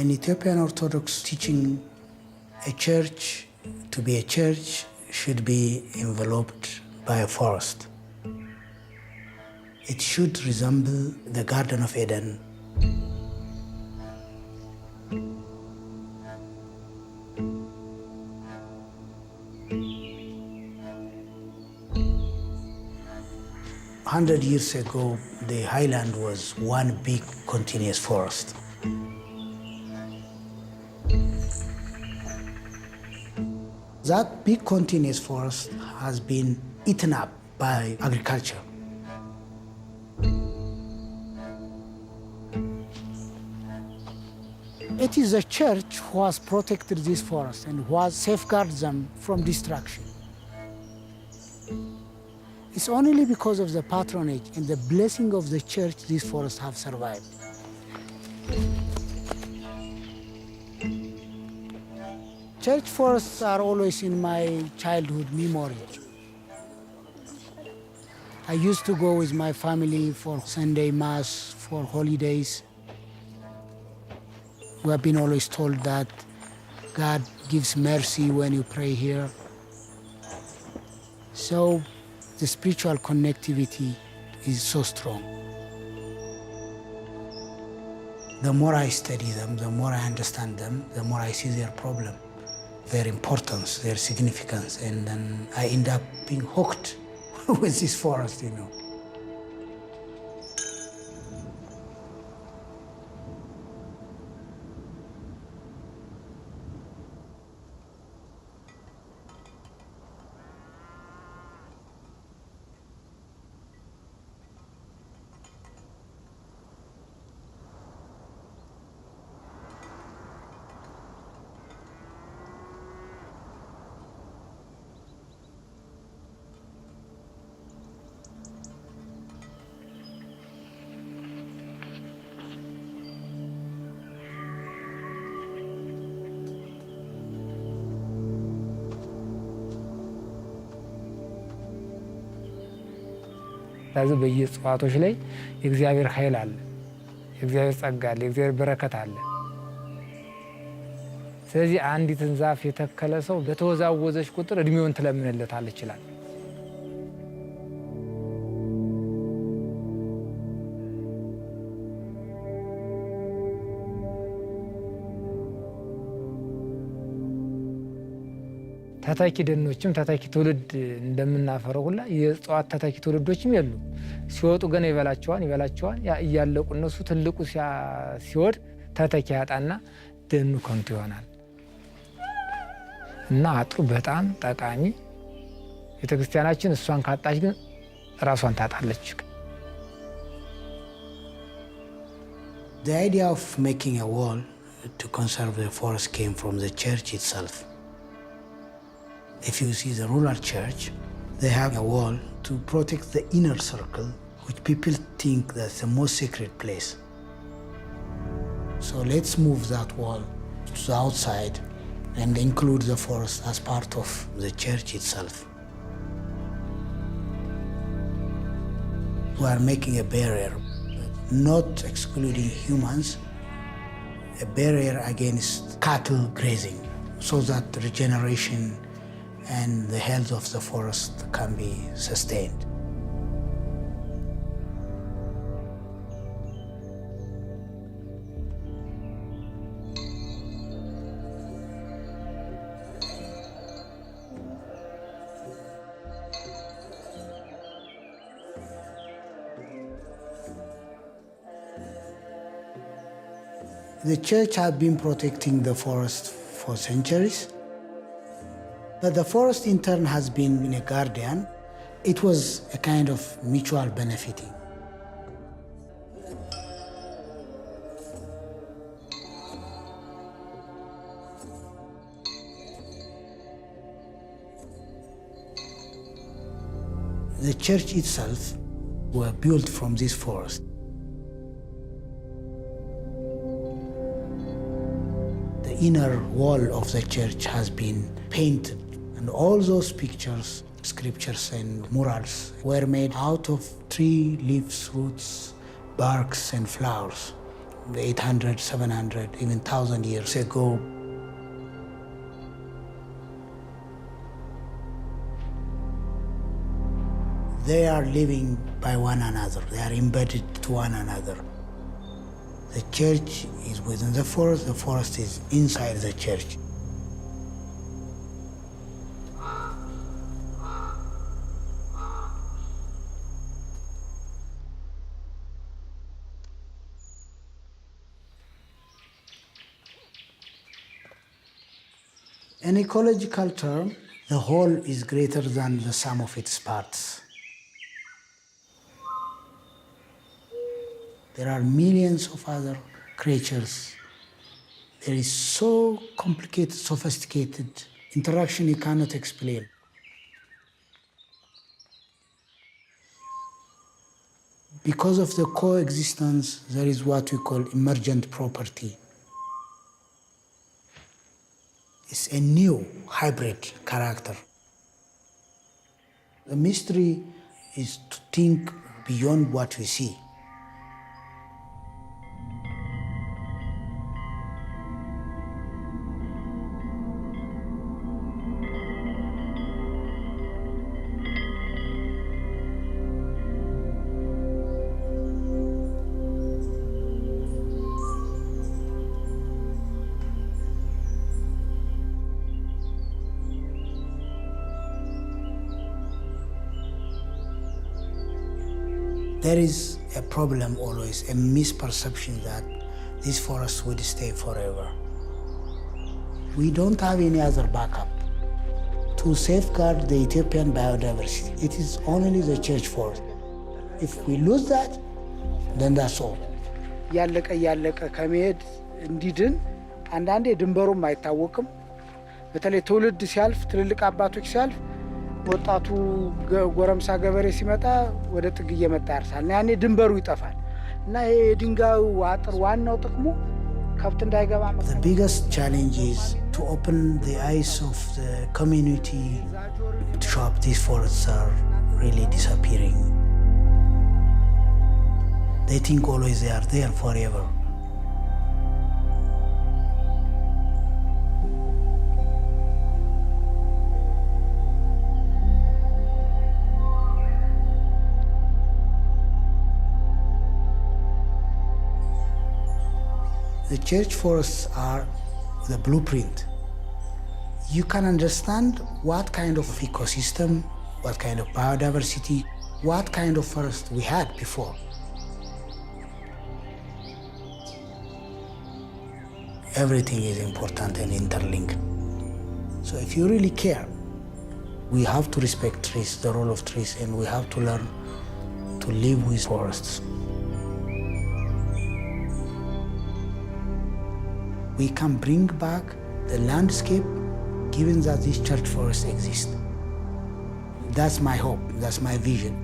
In Ethiopian Orthodox teaching, a church, to be a church, should be enveloped by a forest. It should resemble the Garden of Eden. A 100 years ago, the highland was one big continuous forest. That big continuous forest has been eaten up by agriculture. It is the church who has protected this forest and who has safeguarded them from destruction. It's only because of the patronage and the blessing of the church these forests have survived. Church forests are always in my childhood memory. I used to go with my family for Sunday Mass, for holidays. We have been always told that God gives mercy when you pray here. So the spiritual connectivity is so strong. The more I study them, the more I understand them, the more I see their problem, their importance, their significance, and then I end up being hooked with this forest, ስለዚህ በየእጽዋቶች ላይ የእግዚአብሔር ኃይል አለ፣ የእግዚአብሔር ጸጋ አለ፣ የእግዚአብሔር በረከት አለ። ስለዚህ አንዲትን ዛፍ የተከለ ሰው በተወዛወዘች ቁጥር እድሜውን ትለምንለታለች ይችላል። ተተኪ ደኖችም ተተኪ ትውልድ እንደምናፈረው ሁላ የእጽዋት ተተኪ ትውልዶችም የሉ። ሲወጡ ገና ይበላቸዋል። እያለቁ እነሱ ትልቁ ሲወድ ተተኪ ያጣና ደኑ ከንቱ ይሆናል። እና አጥሩ በጣም ጠቃሚ፣ ቤተክርስቲያናችን እሷን ካጣች ግን ራሷን ታጣለች። The idea of making a wall to conserve the forest came from the church itself. If you see the rural church, they have a wall to protect the inner circle, which people think that's the most sacred place. So let's move that wall to the outside and include the forest as part of the church itself. We are making a barrier, not excluding humans, a barrier against cattle grazing, so that regeneration and the health of the forest can be sustained. The church has been protecting the forest for centuries. But the forest in turn has been a guardian. It was a kind of mutual benefiting. The church itself was built from this forest. The inner wall of the church has been painted. And all those pictures, scriptures and murals were made out of tree leaves, roots, barks and flowers. 800, 700, even 1,000 years ago. They are living by one another. They are embedded to one another. The church is within the forest is inside the church. In ecological term, the whole is greater than the sum of its parts. There are millions of other creatures. There is so complicated, sophisticated interaction you cannot explain. Because of the coexistence, there is what we call emergent property. It's a new hybrid character. The mystery is to think beyond what we see. There is a problem always, a misperception that these forests would stay forever. We don't have any other backup to safeguard the Ethiopian biodiversity. It is only the church forest. If we lose that, then that's all. ያለቀ ከመሄድ እንዲድን አንዳንዴ ድንበሩም አይታወቅም። በተለይ ትውልድ ሲያልፍ ትልልቅ አባቶች ሲያልፍ ወጣቱ ጎረምሳ ገበሬ ሲመጣ ወደ ጥግ እየመጣ ያርሳል። ያኔ ድንበሩ ይጠፋል እና ይሄ የድንጋዩ አጥር ዋናው ጥቅሙ ከብት እንዳይገባ። The biggest challenge is to open the eyes of the community to show up these forests are really disappearing. They think always they are there forever. The church forests are the blueprint. You can understand what kind of ecosystem, what kind of biodiversity, what kind of forest we had before. Everything is important and interlinked. So if you really care, we have to respect trees, the role of trees, and we have to learn to live with forests. We can bring back the landscape given that these church forests exist. That's my hope, that's my vision.